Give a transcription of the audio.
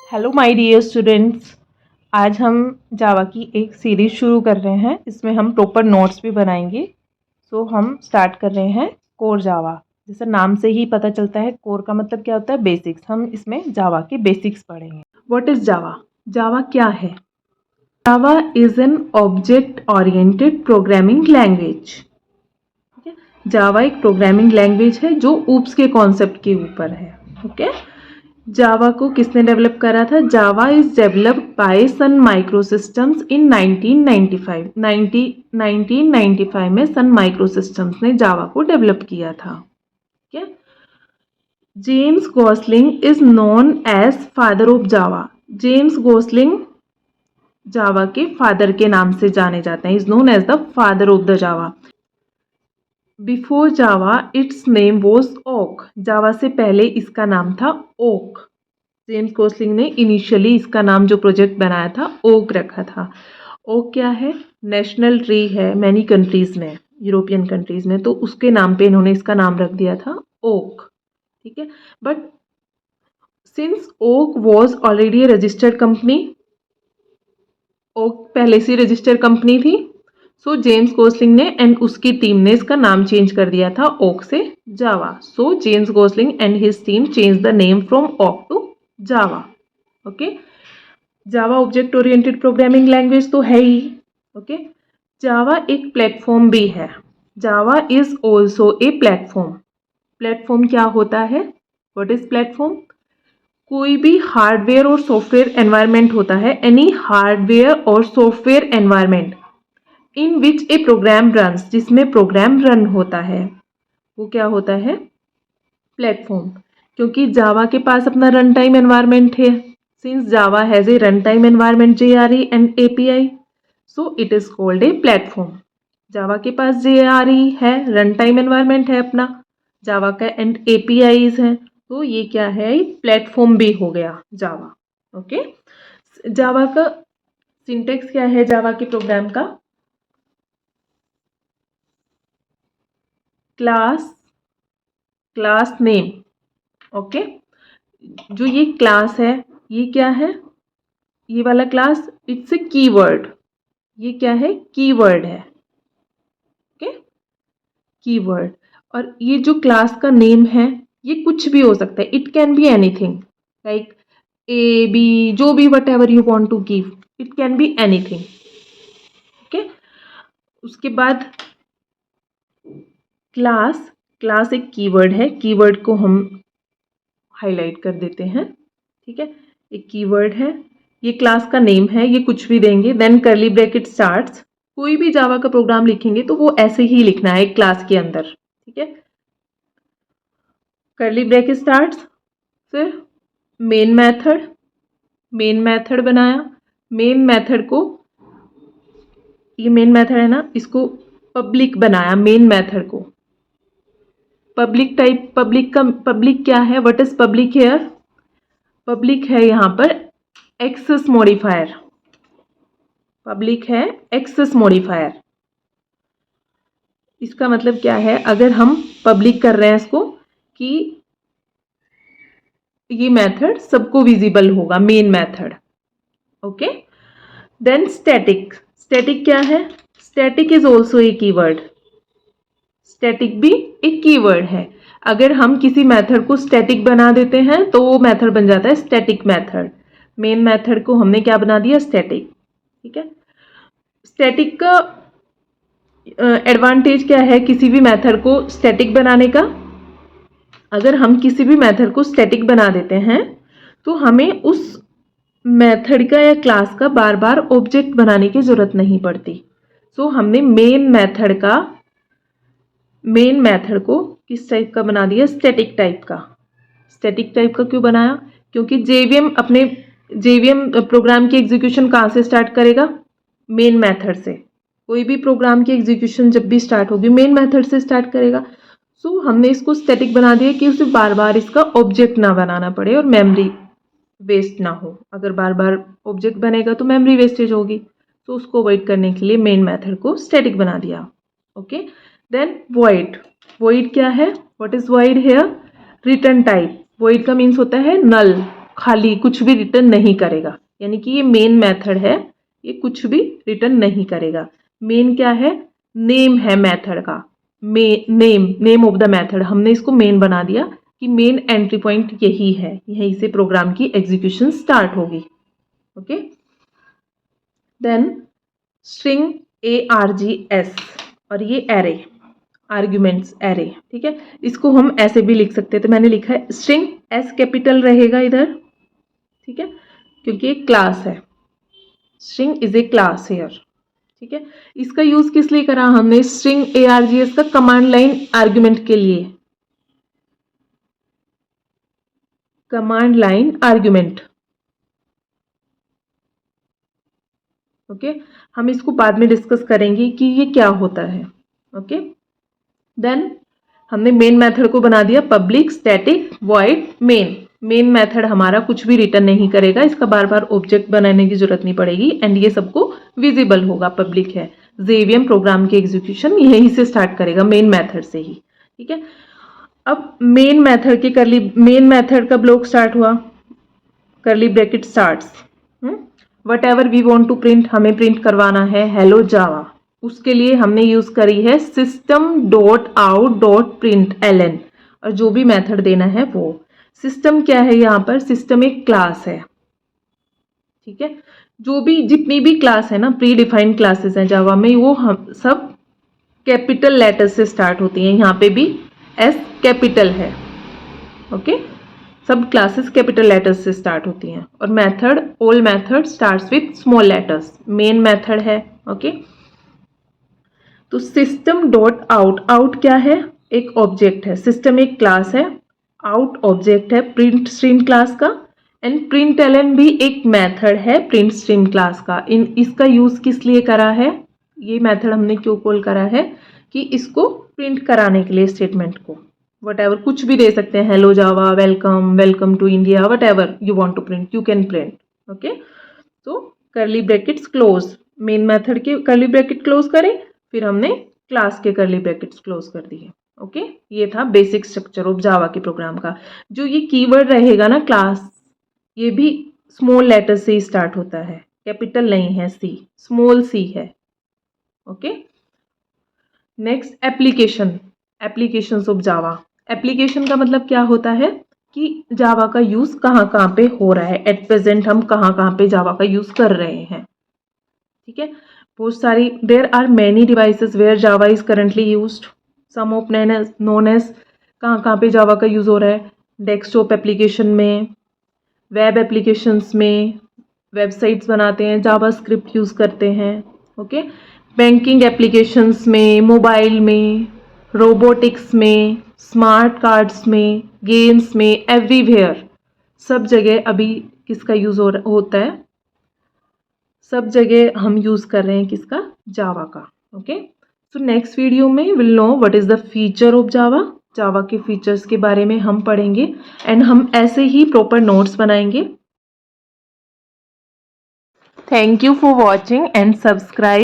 Hello my dear students. आज हम जावा की एक सीरीज़ शुरू कर रहे हैं। इसमें हम प्रॉपर नोट्स भी बनाएंगे। सो हम स्टार्ट कर रहे हैं कोर जावा। जैसे नाम से ही पता चलता है, कोर का मतलब क्या होता है, बेसिक्स। हम इसमें जावा के बेसिक्स पढ़ेंगे। व्हाट इज़ जावा? जावा क्या है? जावा is an object oriented programming language. ठीक है, जावा एक प्रोग्रामिंग लैंग्वेज है जो ऊप्स के कॉन्सेप्ट के ऊपर है। ओके, जावा को किसने डेवलप करा था? Java is developed by Sun Microsystems in 1995 में सन माइक्रोसिस्टम्स ने जावा को डेवलप किया था। ठीक है, James Gosling is known as father of Java. James Gosling Java के फादर के नाम से जाने जाते हैं। Is known as the father of the Java. Before Java its name was Oak. Java से पहले इसका नाम था ओक। जेम्स गॉसलिंग ने इनिशियली इसका नाम जो प्रोजेक्ट बनाया था ओक रखा था। ओक क्या है? नेशनल ट्री है मैनी कंट्रीज में, यूरोपियन कंट्रीज में, तो उसके नाम पे इन्होंने इसका नाम रख दिया था ओक। ठीक है, but since Oak was already a registered company, Oak पहले से रजिस्टर्ड कंपनी थी, सो जेम्स गॉसलिंग ने एंड उसकी टीम ने इसका नाम चेंज कर दिया था ओक से Java. So James Gosling and his team change the name from Oak to Java. Okay, Java object oriented programming language तो है ही। ओके, जावा एक प्लेटफॉर्म भी है। Java is also a platform. Platform क्या होता है? What is platform? कोई भी हार्डवेयर और सॉफ्टवेयर एनवायरनमेंट होता है, एनी हार्डवेयर और software environment in which a program runs, जिसमें प्रोग्राम रन होता है, वो क्या होता है? प्लेटफॉर्म। क्योंकि जावा के पास अपना रन टाइम एनवायरनमेंट है, since Java has a run time environment JRE and API, so it is called a platform. Java के पास JRE है, रन टाइम एनवायरनमेंट है अपना जावा का, एंड APIs है, तो ये क्या है? प्लेटफॉर्म भी हो गया जावा। ओके, जावा का सिंटेक्स क्या है? जावा के प्रोग्राम का क्लास नेम। ओके, जो ये क्लास है, ये क्या है? ये वाला क्लास इट्स ए कीवर्ड। ये क्या है? कीवर्ड है। Okay, keyword. और ये जो क्लास का नेम है, ये कुछ भी हो सकता है। It can be anything, like A B, जो भी whatever you want to give, it can be anything. Okay, उसके बाद क्लास एक कीवर्ड है। कीवर्ड को हम हाईलाइट कर देते हैं। ठीक है, एक कीवर्ड है, ये क्लास का नेम है, ये कुछ भी देंगे। देन करली ब्रैकेट स्टार्ट्स। कोई भी जावा का प्रोग्राम लिखेंगे तो वो ऐसे ही लिखना है एक क्लास के अंदर। ठीक है, करली ब्रैकेट स्टार्ट्स, फिर मेन मेथड बनाया। मेन मेथड को, ये मेन मेथड है ना, इसको पब्लिक बनाया। मेन मेथड को पब्लिक टाइप, पब्लिक क्या है? What is public here? Public है यहाँ पर एक्सेस मॉडिफायर। पब्लिक है एक्सेस मॉडिफायर। इसका मतलब क्या है? अगर हम पब्लिक कर रहे हैं इसको, कि ये मेथड सबको विजिबल होगा, main method. Okay, then static क्या है? Static is also a keyword. Static भी एक कीवर्ड है। अगर हम किसी मेथड को स्टैटिक बना देते हैं तो वो मेथड बन जाता है स्टैटिक मेथड। मेन मेथड को हमने क्या बना दिया? स्टैटिक। ठीक है, स्टैटिक का एडवांटेज क्या है किसी भी मेथड को स्टैटिक बनाने का? अगर हम किसी भी मेथड को स्टैटिक बना देते हैं तो हमें उस मेथड का या क्लास का बार बार ऑब्जेक्ट बनाने की जरूरत नहीं पड़ती। सो हमने मेन मेथड को किस टाइप का बना दिया? स्टैटिक टाइप का। स्टैटिक टाइप का क्यों बनाया? क्योंकि जेवीएम प्रोग्राम की एग्जीक्यूशन कहाँ से स्टार्ट करेगा? मेन मेथड से। कोई भी प्रोग्राम की एग्जीक्यूशन जब भी स्टार्ट होगी मेन मेथड से स्टार्ट करेगा। सो हमने इसको स्टैटिक बना दिया कि उसे बार बार इसका ऑब्जेक्ट ना बनाना पड़े और मेमोरी वेस्ट ना हो। अगर बार बार ऑब्जेक्ट बनेगा तो मेमोरी वेस्टेज होगी, तो उसको अवॉइड करने के लिए मेन मेथड को स्टैटिक बना दिया। ओके, देन वॉइड क्या है? What is void here? Return type. Void का मीन्स होता है नल, खाली कुछ भी रिटर्न नहीं करेगा, यानी कि ये मेन मेथड है, ये कुछ भी रिटर्न नहीं करेगा। मेन क्या है, नेम है मेथड का, नेम ऑफ द मेथड, हमने इसको मेन बना दिया कि मेन एंट्री पॉइंट यही है, यहीं से प्रोग्राम की एग्जीक्यूशन स्टार्ट होगी। ओके, देन स्ट्रिंग ARGS, और ये एरे, आर्ग्यूमेंट्स एरे, ठीक है। इसको हम ऐसे भी लिख सकते हैं, तो मैंने लिखा है स्ट्रिंग, S कैपिटल रहेगा इधर, ठीक है, क्योंकि एक क्लास है, string is a class here, ठीक है। इसका यूज किस लिए करा हमने, स्ट्रिंग ARGS का कमांड लाइन आर्ग्यूमेंट के लिए, कमांड लाइन आर्ग्यूमेंट। ओके, हम इसको बाद में डिस्कस करेंगे कि ये क्या होता है। ओके, देन हमने मेन मेथड को बना दिया public static void main. Main method हमारा कुछ भी रिटर्न नहीं करेगा, इसका बार बार ऑब्जेक्ट बनाने की जरूरत नहीं पड़ेगी, एंड ये सबको विजिबल होगा, पब्लिक है। जेवीएम प्रोग्राम की एग्जीक्यूशन यहीं से स्टार्ट करेगा, मेन मेथड से ही, ठीक है। अब मेन मेथड के मेन मेथड का ब्लॉक स्टार्ट हुआ, curly bracket starts, whatever we want to print, हमें प्रिंट करवाना है हेलो जावा, उसके लिए हमने यूज करी है system.out.println, और जो भी मेथड देना है वो सिस्टम क्या है, यहाँ पर सिस्टम एक क्लास है, ठीक है। जो भी जितनी भी क्लास है ना, प्री डिफाइंड क्लासेस हैं जावा में, वो हम सब कैपिटल लेटर से स्टार्ट होती हैं, यहाँ पे भी S कैपिटल है। ओके, सब क्लासेस कैपिटल लेटर्स से स्टार्ट होती हैं, और method, all method starts with small letters, main method है। ओके, तो सिस्टम डॉट आउट, आउट क्या है, एक ऑब्जेक्ट है, सिस्टम एक क्लास है, आउट ऑब्जेक्ट है प्रिंट स्ट्रीम क्लास का, एंड प्रिंटलन भी एक मेथड है प्रिंट स्ट्रीम क्लास का। इसका यूज किस लिए करा है, ये मेथड हमने क्यों कॉल करा है, कि इसको प्रिंट कराने के लिए स्टेटमेंट को, वट एवर कुछ भी दे सकते हैं, hello Java, welcome, welcome to India, whatever you want to print you can print. Okay, तो curly brackets close, main method के करली ब्रैकेट क्लोज करें, फिर हमने क्लास के करली ब्रैकेट्स क्लोज कर दिए। ओके, ये था बेसिक स्ट्रक्चर ऑफ जावा के प्रोग्राम का। जो ये कीवर्ड रहेगा ना क्लास, ये भी स्मॉल लेटर से ही स्टार्ट होता है, कैपिटल नहीं है, सी, स्मॉल सी है। Okay, next application, applications of Java. Application का मतलब क्या होता है कि जावा का यूज कहाँ कहाँ पे हो रहा है, एट प्रेजेंट हम कहाँ कहाँ पे जावा का यूज कर रहे हैं, ठीक है। बहुत सारी, there are many devices where Java is currently used, some of known as, कहाँ कहाँ पे जावा का यूज हो रहा है, डेस्कटॉप एप्लीकेशन में, वेब एप्लीकेशंस में, वेबसाइट्स बनाते हैं जावा स्क्रिप्ट यूज करते हैं। ओके, बैंकिंग एप्लीकेशंस में, मोबाइल में, रोबोटिक्स में, स्मार्ट कार्ड्स में, गेम्स में, एवरीवेयर, सब जगह अभी किसका यूज होता है, सब जगह हम यूज कर रहे हैं किसका, जावा का। ओके, सो नेक्स्ट वीडियो में will know what is the feature of Java, Java के फीचर्स के बारे में हम पढ़ेंगे, एंड हम ऐसे ही प्रॉपर नोट्स बनाएंगे। Thank you for watching and subscribe.